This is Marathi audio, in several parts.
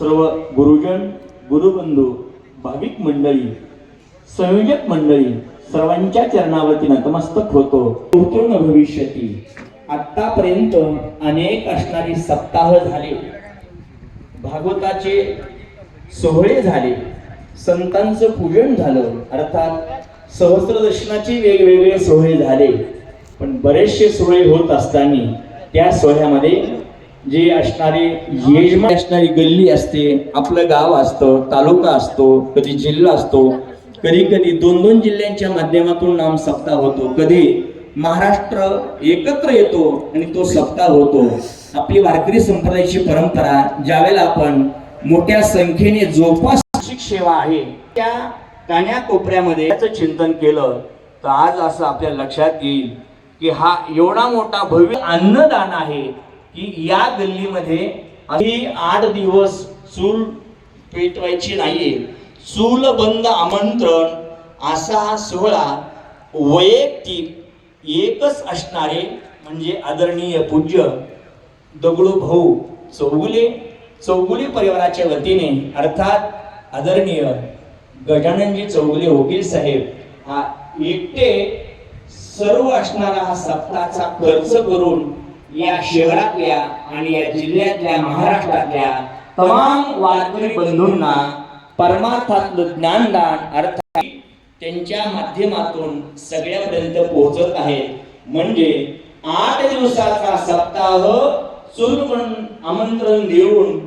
सर्व गुरुजन, गुरुबंधू, भाविक मंडळी, संयोजक मंडळी सर्वांच्या चरणावरती नतमस्तक होतो. पूर्ण भविष्यती आतापर्यंत अनेक असणारी सप्ताह झाले, भागवताचे सोहळे झाले, संतांचं पूजन झालं, अर्थात सहस्त्रदर्शनाचे वेगवेगळे सोहळे झाले. पण बरेचसे सोहळे होत असताना त्या सोहळ्यामध्ये जे असणारे यजमान असणारी गल्ली असते, आपलं गाव असतं, तालुका असतो, कधी जिल्हा असतो, कधी कधी दोन दोन जिल्ह्यांच्या माध्यमातून नाम सप्ताह होतो, कधी महाराष्ट्र एकत्र येतो आणि तो सप्ताह होतो. आपली वारकरी संप्रदायाची परंपरा ज्यावेळेला आपण मोठ्या संख्येने जोपासक सेवा आहे त्या कान्याकोपऱ्यामध्ये याचं चिंतन केलं तर आज असं आपल्या लक्षात येईल की हा एवढा मोठा भव्य अन्नदान आहे की या गल्लीमध्ये अशी 8 दिवस चूल पेटवायची नाहीये. चूल बंद आमंत्रण असा हा सोहळा वैयक्तिक एकच असणारे म्हणजे आदरणीय पूज्य दगडू भाऊ चौगुले परिवाराच्या वतीने अर्थात आदरणीय गजाननजी चौगुले वकील साहेब हा एकटे सर्व असणारा हा सप्ताहाचा खर्च करून या शहरातल्या आणि या जिल्ह्यातल्या महाराष्ट्रातल्या तमाम वारकरी बंधूंना परमार्थातलं ज्ञानदान अर्थात त्यांच्या माध्यमातून सगळ्यापर्यंत पोहोचत आहे. म्हणजे 8 दिवसाचा सप्ताह चूल आमंत्रण देऊन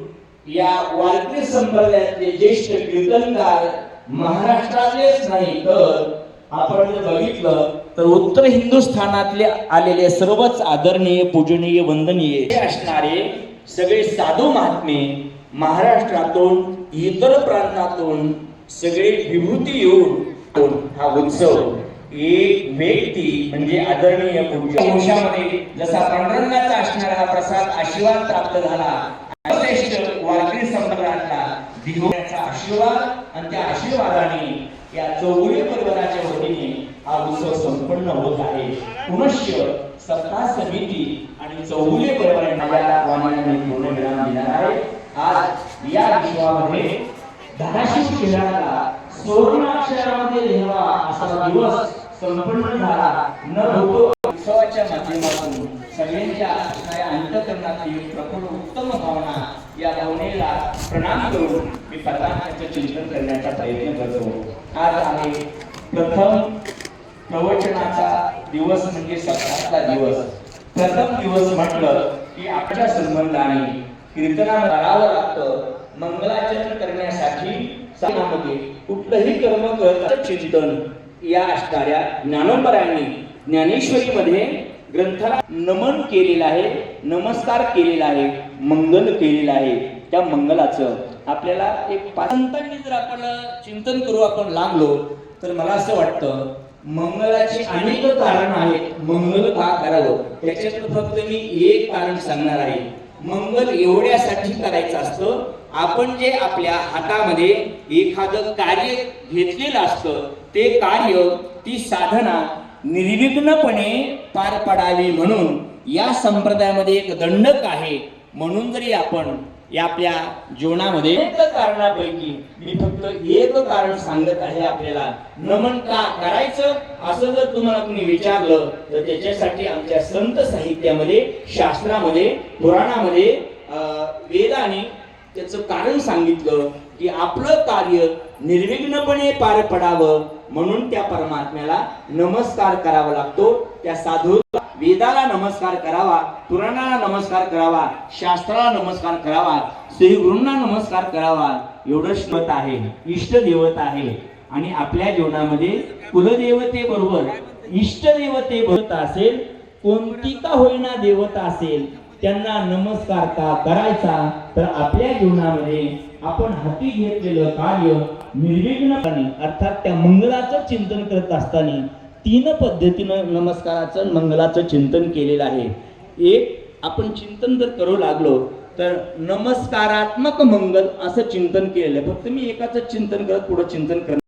या वारकरी संप्रदायातले ज्येष्ठ कीर्तनकार महाराष्ट्रातलेच नाही तर आपण जर बघितलं तर उत्तर हिंदुस्थानातले आलेले सर्वच आदरणीय पूजनीय वंदनीय असणारे सगळे साधू महात्मे महाराष्ट्रातून इतर प्रांतातून सगळे विभूती येऊन हा उत्सव एक व्यक्ती म्हणजे आदरणीय पूज्य वंशामध्ये जसा पांडुरंगाचा असणारा प्रसाद आशीर्वाद प्राप्त झाला, श्रेष्ठ वारकरी संप्रदायातला दिव्याचा आशीर्वाद आणि त्या आशीर्वादाने या चौगुले परिवाराच्या वतीने हा उत्सव संपन्न होत आहे. पुनश्च सप्ताह समिती आणि चौगुले परिवाराने माझ्या वामाने पूर्ण विराम दिला आहे. आज या विश्वामध्ये धाराशिव शहराला सुवर्णाक्षरामध्ये लिहावा असा दिवस संपन्न झाला न होतो. उत्सवाच्या माध्यमातून सगळ्यांच्या असणाऱ्या अंतःकरणातील प्रफुल्ल उत्तम भावना या भावनेला प्रणाम करून मी परमात्म्याचं चिंतन करण्याचा प्रयत्न करतो. आज आहे प्रथम प्रवचनाचा दिवस म्हणजे सप्ताहातला दिवस. प्रथम दिवस म्हटलं की आपल्या संबंधाने कीर्तनाला करावं लागतं. मंगलाचरण करण्यासाठी सामामध्ये कुठलंही कर्म करत चिंतन या असणाऱ्या ज्ञानोबरायांनी ज्ञानेश्वरीमध्ये ग्रंथाला नमन केलेलं आहे, नमस्कार केलेला आहे, मंगल केलेलं आहे. त्या मंगलाचं आपल्याला एक पाचंतांनी जर आपण चिंतन करू आपण लागलो तर मला असं वाटतं मंगलाची अनेक कारण आहेत. मंगल का करावं त्याच्यात फक्त मी एक कारण सांगणार आहे. मंगल एवढ्यासाठी करायचं असतं आपण जे आपल्या हातामध्ये एखादं कार्य घेतलेलं असतं ते कार्य ती साधना निर्विघ्नपणे पार पडावी म्हणून या संप्रदायामध्ये एक दंडक आहे. म्हणून जरी आपण या आपल्या जीवनामध्ये कारणापैकी मी फक्त एक कारण सांगत आहे आपल्याला नमन का करायचं असं जर तुम्हाला कोणी विचारलं तर त्याच्यासाठी आमच्या संत साहित्यामध्ये शास्त्रामध्ये पुराणामध्ये वेदाने त्याचं कारण सांगितलं की आपलं कार्य निर्विघ्नपणे पार पडावं म्हणून त्या परमात्म्याला नमस्कार करावा लागतो. त्या साधू वेदाला नमस्कार करावा, पुराणाला नमस्कार करावा, शास्त्राला नमस्कार करावा, श्रीगुरूंना नमस्कार करावा. एवढंच मत आहे. इष्ट देवता आहे आणि आपल्या जीवनामध्ये कुलदेवतेबरोबर इष्टदेवतेबरोबर असेल कोणती का होईना देवता असेल त्यांना नमस्कार का करायचा तर आपल्या जीवनामध्ये आपण हाती घेतलेलं कार्य निर्विघ्नपणे अर्थात त्या मंगलाचं चिंतन करत असताना 3 पद्धतीनं नमस्काराचं मंगलाचं चिंतन केलेलं आहे. एक आपण चिंतन जर करू लागलो तर नमस्कारात्मक मंगल असं चिंतन केलेलं आहे. फक्त मी एकाचं चिंतन करत पुढे चिंतन करत